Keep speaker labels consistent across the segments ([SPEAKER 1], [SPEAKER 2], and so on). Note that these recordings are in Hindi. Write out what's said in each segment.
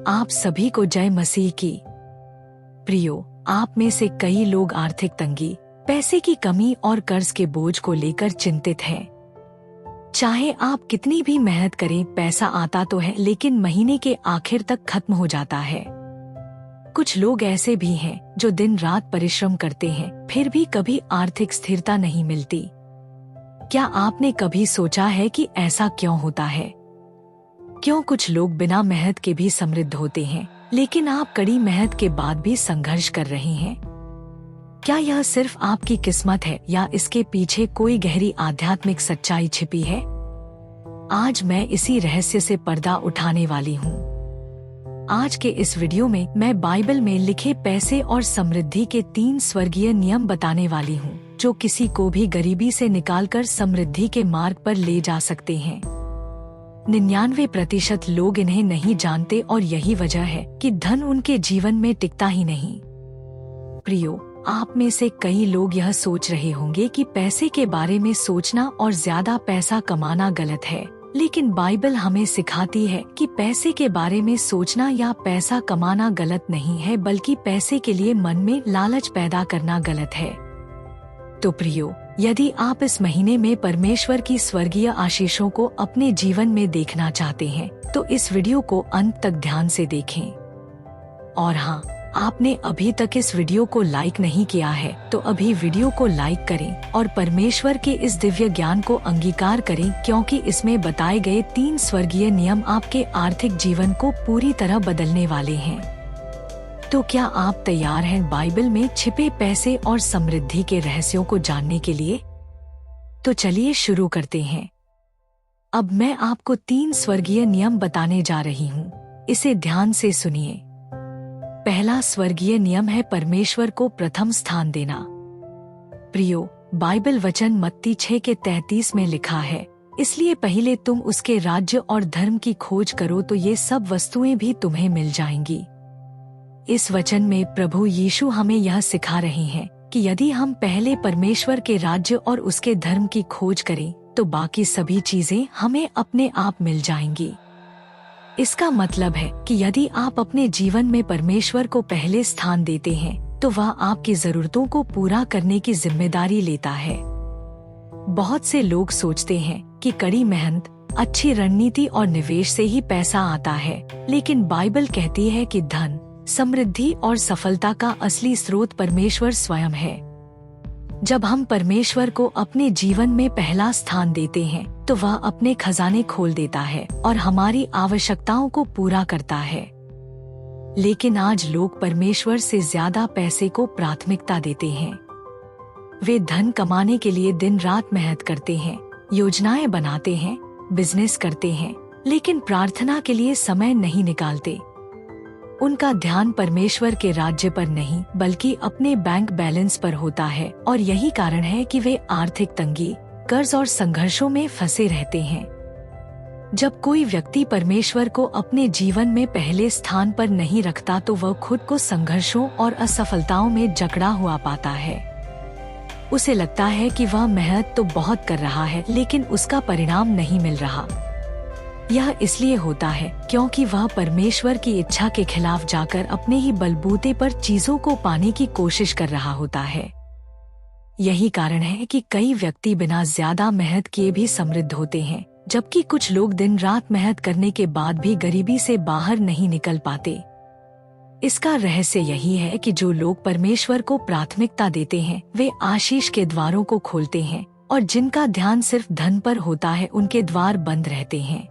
[SPEAKER 1] आप सभी को जय मसीह की। प्रियो, आप में से कई लोग आर्थिक तंगी, पैसे की कमी और कर्ज के बोझ को लेकर चिंतित हैं। चाहे आप कितनी भी मेहनत करें, पैसा आता तो है लेकिन महीने के आखिर तक खत्म हो जाता है। कुछ लोग ऐसे भी हैं जो दिन रात परिश्रम करते हैं, फिर भी कभी आर्थिक स्थिरता नहीं मिलती। क्या आपने कभी सोचा है कि ऐसा क्यों होता है? क्यों कुछ लोग बिना मेहनत के भी समृद्ध होते हैं, लेकिन आप कड़ी मेहनत के बाद भी संघर्ष कर रहे हैं? क्या यह सिर्फ आपकी किस्मत है या इसके पीछे कोई गहरी आध्यात्मिक सच्चाई छिपी है? आज मैं इसी रहस्य से पर्दा उठाने वाली हूँ। आज के इस वीडियो में मैं बाइबल में लिखे पैसे और समृद्धि के 3 स्वर्गीय नियम बताने वाली हूँ, जो किसी को भी गरीबी से निकालकर समृद्धि के मार्ग पर ले जा सकते हैं। 99% लोग इन्हें नहीं जानते और यही वजह है कि धन उनके जीवन में टिकता ही नहीं। प्रियो, आप में से कई लोग यह सोच रहे होंगे कि पैसे के बारे में सोचना और ज्यादा पैसा कमाना गलत है, लेकिन बाइबल हमें सिखाती है कि पैसे के बारे में सोचना या पैसा कमाना गलत नहीं है, बल्कि पैसे के लिए मन में लालच पैदा करना गलत है। तो प्रियो, यदि आप इस महीने में परमेश्वर की स्वर्गीय आशीषों को अपने जीवन में देखना चाहते हैं, तो इस वीडियो को अंत तक ध्यान से देखें। और हाँ, आपने अभी तक इस वीडियो को लाइक नहीं किया है तो अभी वीडियो को लाइक करें और परमेश्वर के इस दिव्य ज्ञान को अंगीकार करें, क्योंकि इसमें बताए गए 3 स्वर्गीय नियम आपके आर्थिक जीवन को पूरी तरह बदलने वाले हैं। तो क्या आप तैयार हैं बाइबल में छिपे पैसे और समृद्धि के रहस्यों को जानने के लिए? तो चलिए शुरू करते हैं। अब मैं आपको 3 स्वर्गीय नियम बताने जा रही हूँ। इसे ध्यान से सुनिए। पहला स्वर्गीय नियम है परमेश्वर को प्रथम स्थान देना। प्रियो, बाइबल वचन मत्ती 6:33 में लिखा है, इसलिए पहले तुम उसके राज्य और धर्म की खोज करो तो ये सब वस्तुएं भी तुम्हें मिल जाएंगी। इस वचन में प्रभु यीशु हमें यह सिखा रहे हैं कि यदि हम पहले परमेश्वर के राज्य और उसके धर्म की खोज करें तो बाकी सभी चीजें हमें अपने आप मिल जाएंगी। इसका मतलब है कि यदि आप अपने जीवन में परमेश्वर को पहले स्थान देते हैं तो वह आपकी जरूरतों को पूरा करने की जिम्मेदारी लेता है। बहुत से लोग सोचते हैं कि कड़ी मेहनत, अच्छी रणनीति और निवेश से ही पैसा आता है, लेकिन बाइबल कहती है कि धन, समृद्धि और सफलता का असली स्रोत परमेश्वर स्वयं है। जब हम परमेश्वर को अपने जीवन में पहला स्थान देते हैं तो वह अपने खजाने खोल देता है और हमारी आवश्यकताओं को पूरा करता है। लेकिन आज लोग परमेश्वर से ज्यादा पैसे को प्राथमिकता देते हैं। वे धन कमाने के लिए दिन रात मेहनत करते हैं, योजनाएं बनाते हैं, बिजनेस करते हैं, लेकिन प्रार्थना के लिए समय नहीं निकालते। उनका ध्यान परमेश्वर के राज्य पर नहीं बल्कि अपने बैंक बैलेंस पर होता है, और यही कारण है कि वे आर्थिक तंगी, कर्ज और संघर्षों में फंसे रहते हैं। जब कोई व्यक्ति परमेश्वर को अपने जीवन में पहले स्थान पर नहीं रखता तो वह खुद को संघर्षों और असफलताओं में जकड़ा हुआ पाता है। उसे लगता है कि वह मेहनत तो बहुत कर रहा है लेकिन उसका परिणाम नहीं मिल रहा। यह इसलिए होता है क्योंकि वह परमेश्वर की इच्छा के खिलाफ जाकर अपने ही बलबूते पर चीजों को पाने की कोशिश कर रहा होता है। यही कारण है कि कई व्यक्ति बिना ज्यादा मेहनत किए भी समृद्ध होते हैं, जबकि कुछ लोग दिन रात मेहनत करने के बाद भी गरीबी से बाहर नहीं निकल पाते। इसका रहस्य यही है कि जो लोग परमेश्वर को प्राथमिकता देते हैं वे आशीष के द्वारों को खोलते हैं, और जिनका ध्यान सिर्फ धन पर होता है उनके द्वार बंद रहते हैं।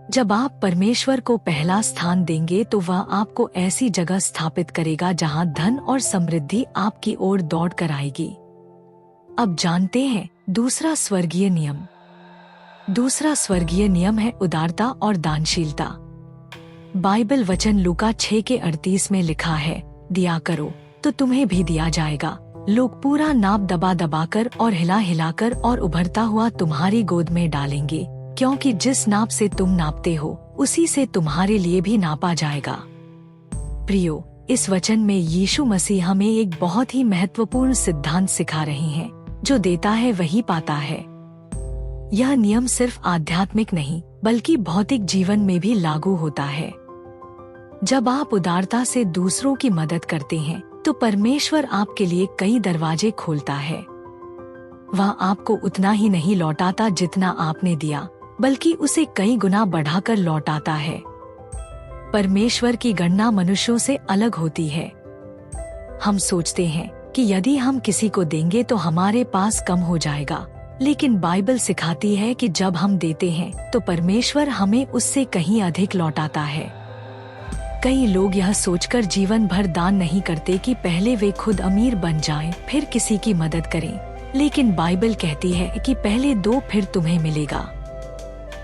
[SPEAKER 1] जब आप परमेश्वर को पहला स्थान देंगे तो वह आपको ऐसी जगह स्थापित करेगा जहां धन और समृद्धि आपकी ओर दौड़ कर आएगी। अब जानते हैं दूसरा स्वर्गीय नियम। दूसरा स्वर्गीय नियम है उदारता और दानशीलता। बाइबल वचन लूका 6:38 में लिखा है, दिया करो तो तुम्हें भी दिया जाएगा, लोग पूरा नाप दबा दबाकर और हिला हिलाकर और उभरता हुआ तुम्हारी गोद में डालेंगे, क्योंकि जिस नाप से तुम नापते हो उसी से तुम्हारे लिए भी नापा जाएगा। प्रियो, इस वचन में यीशु मसीह हमें एक बहुत ही महत्वपूर्ण सिद्धांत सिखा रहे हैं, जो देता है वही पाता है। यह नियम सिर्फ आध्यात्मिक नहीं बल्कि भौतिक जीवन में भी लागू होता है। जब आप उदारता से दूसरों की मदद करते हैं तो परमेश्वर आपके लिए कई दरवाजे खोलता है। वह आपको उतना ही नहीं लौटाता जितना आपने दिया, बल्कि उसे कई गुना बढ़ाकर लौटाता है। परमेश्वर की गणना मनुष्यों से अलग होती है। हम सोचते हैं कि यदि हम किसी को देंगे तो हमारे पास कम हो जाएगा, लेकिन बाइबल सिखाती है कि जब हम देते हैं तो परमेश्वर हमें उससे कहीं अधिक लौटाता है। कई लोग यह सोचकर जीवन भर दान नहीं करते कि पहले वे खुद अमीर बन जाएं, फिर किसी की मदद करें, लेकिन बाइबल कहती है कि पहले दो फिर तुम्हें मिलेगा।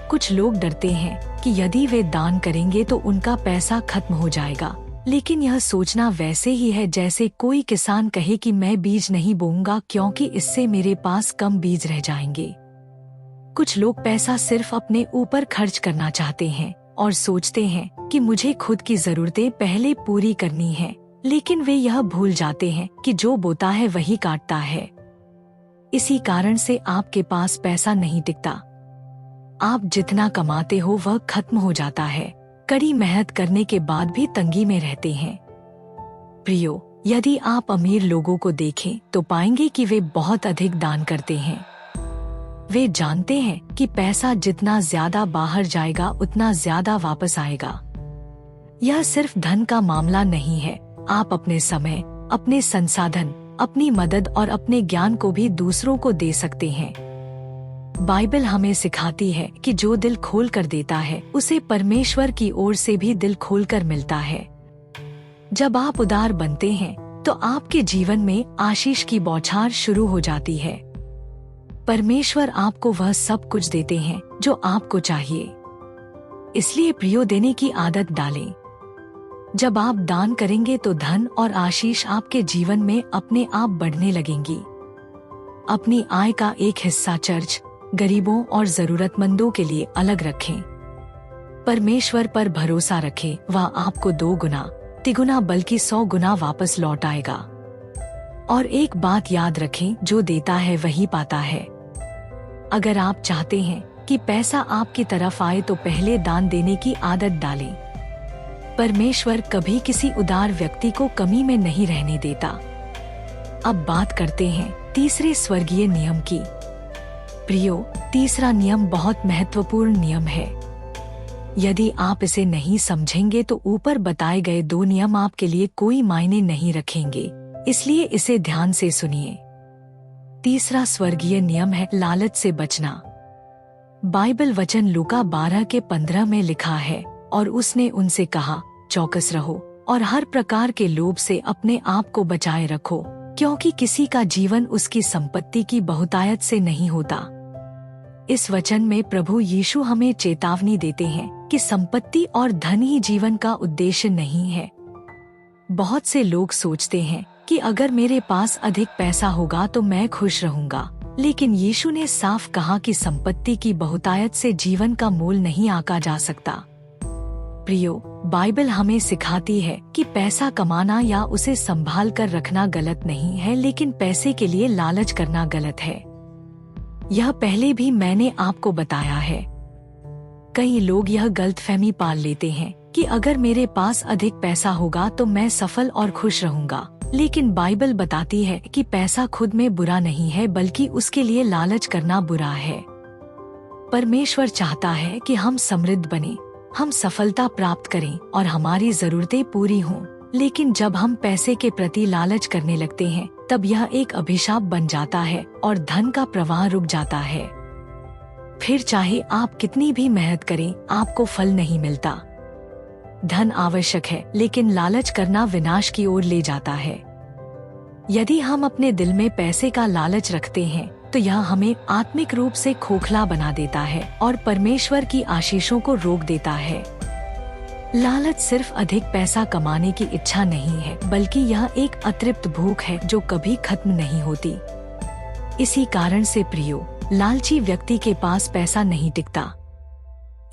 [SPEAKER 1] कुछ लोग डरते हैं कि यदि वे दान करेंगे तो उनका पैसा खत्म हो जाएगा, लेकिन यह सोचना वैसे ही है जैसे कोई किसान कहे कि मैं बीज नहीं बोऊंगा क्योंकि इससे मेरे पास कम बीज रह जाएंगे। कुछ लोग पैसा सिर्फ अपने ऊपर खर्च करना चाहते हैं और सोचते हैं कि मुझे खुद की जरूरतें पहले पूरी करनी है, लेकिन वे यह भूल जाते हैं कि जो बोता है वही काटता है। इसी कारण से आपके पास पैसा नहीं टिकता। आप जितना कमाते हो वह खत्म हो जाता है। कड़ी मेहनत करने के बाद भी तंगी में रहते हैं। प्रियो, यदि आप अमीर लोगों को देखें तो पाएंगे कि वे बहुत अधिक दान करते हैं। वे जानते हैं कि पैसा जितना ज्यादा बाहर जाएगा उतना ज्यादा वापस आएगा। यह सिर्फ धन का मामला नहीं है, आप अपने समय, अपने संसाधन, अपनी मदद और अपने ज्ञान को भी दूसरों को दे सकते हैं। बाइबल हमें सिखाती है कि जो दिल खोल कर देता है उसे परमेश्वर की ओर से भी दिल खोलकर मिलता है। जब आप उदार बनते हैं तो आपके जीवन में आशीष की बौछार शुरू हो जाती है। परमेश्वर आपको वह सब कुछ देते हैं जो आपको चाहिए। इसलिए प्रियो, देने की आदत डालें। जब आप दान करेंगे तो धन और आशीष आपके जीवन में अपने आप बढ़ने लगेंगी। अपनी आय का एक हिस्सा चर्च, गरीबों और जरूरतमंदों के लिए अलग रखें। परमेश्वर पर भरोसा रखें, वह आपको 2 गुना, 3 गुना बल्कि 100 गुना वापस लौटाएगा। और एक बात याद रखें, जो देता है वही पाता है। अगर आप चाहते हैं कि पैसा आपकी तरफ आए तो पहले दान देने की आदत डालें। परमेश्वर कभी किसी उदार व्यक्ति को कमी में नहीं रहने देता। अब बात करते हैं तीसरे स्वर्गीय नियम की। प्रियो, तीसरा नियम बहुत महत्वपूर्ण नियम है। यदि आप इसे नहीं समझेंगे तो ऊपर बताए गए 2 नियम आपके लिए कोई मायने नहीं रखेंगे, इसलिए इसे ध्यान से सुनिए। तीसरा स्वर्गीय नियम है लालच से बचना। बाइबल वचन लूका 12:15 में लिखा है, और उसने उनसे कहा, चौकस रहो और हर प्रकार के लोभ से अपने आप को बचाए रखो, क्योंकि किसी का जीवन उसकी संपत्ति की बहुतायत से नहीं होता। इस वचन में प्रभु यीशु हमें चेतावनी देते हैं कि संपत्ति और धन ही जीवन का उद्देश्य नहीं है। बहुत से लोग सोचते हैं कि अगर मेरे पास अधिक पैसा होगा तो मैं खुश रहूंगा, लेकिन यीशु ने साफ कहा कि संपत्ति की बहुतायत से जीवन का मोल नहीं आंका जा सकता। प्रियो, बाइबल हमें सिखाती है कि पैसा कमाना या उसे संभाल कर रखना गलत नहीं है, लेकिन पैसे के लिए लालच करना गलत है। यह पहले भी मैंने आपको बताया है। कई लोग यह गलतफहमी पाल लेते हैं कि अगर मेरे पास अधिक पैसा होगा तो मैं सफल और खुश रहूंगा, लेकिन बाइबल बताती है कि पैसा खुद में बुरा नहीं है, बल्कि उसके लिए लालच करना बुरा है। परमेश्वर चाहता है कि हम समृद्ध बने, हम सफलता प्राप्त करें और हमारी जरूरतें पूरी हों, लेकिन जब हम पैसे के प्रति लालच करने लगते हैं तब यह एक अभिशाप बन जाता है और धन का प्रवाह रुक जाता है। फिर चाहे आप कितनी भी मेहनत करें, आपको फल नहीं मिलता। धन आवश्यक है, लेकिन लालच करना विनाश की ओर ले जाता है। यदि हम अपने दिल में पैसे का लालच रखते हैं तो यह हमें आत्मिक रूप से खोखला बना देता है और परमेश्वर की आशीषों को रोक देता है। लालच सिर्फ अधिक पैसा कमाने की इच्छा नहीं है, बल्कि यह एक अतृप्त भूख है जो कभी खत्म नहीं होती। इसी कारण से प्रियो, लालची व्यक्ति के पास पैसा नहीं टिकता।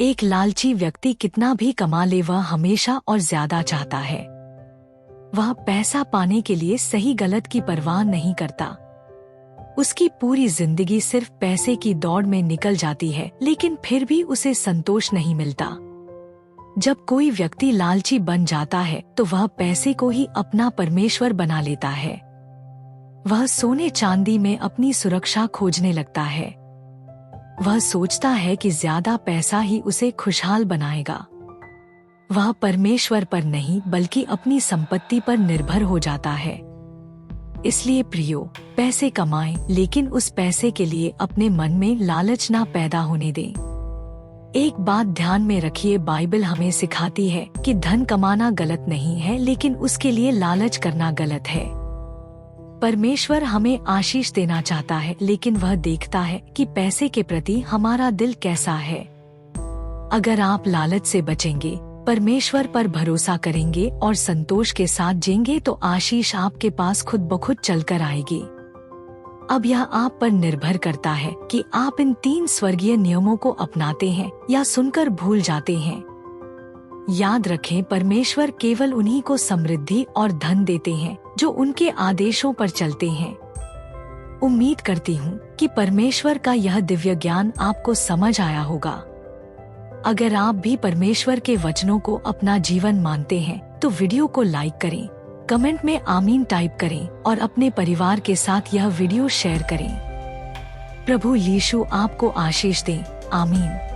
[SPEAKER 1] एक लालची व्यक्ति कितना भी कमा ले, वह हमेशा और ज्यादा चाहता है। वह पैसा पाने के लिए सही गलत की परवाह नहीं करता। उसकी पूरी जिंदगी सिर्फ पैसे की दौड़ में निकल जाती है, लेकिन फिर भी उसे संतोष नहीं मिलता। जब कोई व्यक्ति लालची बन जाता है तो वह पैसे को ही अपना परमेश्वर बना लेता है। वह सोने चांदी में अपनी सुरक्षा खोजने लगता है। वह सोचता है कि ज्यादा पैसा ही उसे खुशहाल बनाएगा। वह परमेश्वर पर नहीं बल्कि अपनी संपत्ति पर निर्भर हो जाता है। इसलिए प्रियो, पैसे कमाएं, लेकिन उस पैसे के लिए अपने मन में लालच ना पैदा होने दें। एक बात ध्यान में रखिए, बाइबल हमें सिखाती है कि धन कमाना गलत नहीं है, लेकिन उसके लिए लालच करना गलत है। परमेश्वर हमें आशीष देना चाहता है, लेकिन वह देखता है कि पैसे के प्रति हमारा दिल कैसा है। अगर आप लालच से बचेंगे, परमेश्वर पर भरोसा करेंगे और संतोष के साथ जिएंगे तो आशीष आपके पास खुद ब खुद चलकर आएगी। अब यह आप पर निर्भर करता है कि आप इन 3 स्वर्गीय नियमों को अपनाते हैं या सुनकर भूल जाते हैं। याद रखें, परमेश्वर केवल उन्हीं को समृद्धि और धन देते हैं जो उनके आदेशों पर चलते हैं। उम्मीद करती हूँ कि परमेश्वर का यह दिव्य ज्ञान आपको समझ आया होगा। अगर आप भी परमेश्वर के वचनों को अपना जीवन मानते हैं तो वीडियो को लाइक करें, कमेंट में आमीन टाइप करें और अपने परिवार के साथ यह वीडियो शेयर करें। प्रभु यीशु आपको आशीष दें। आमीन।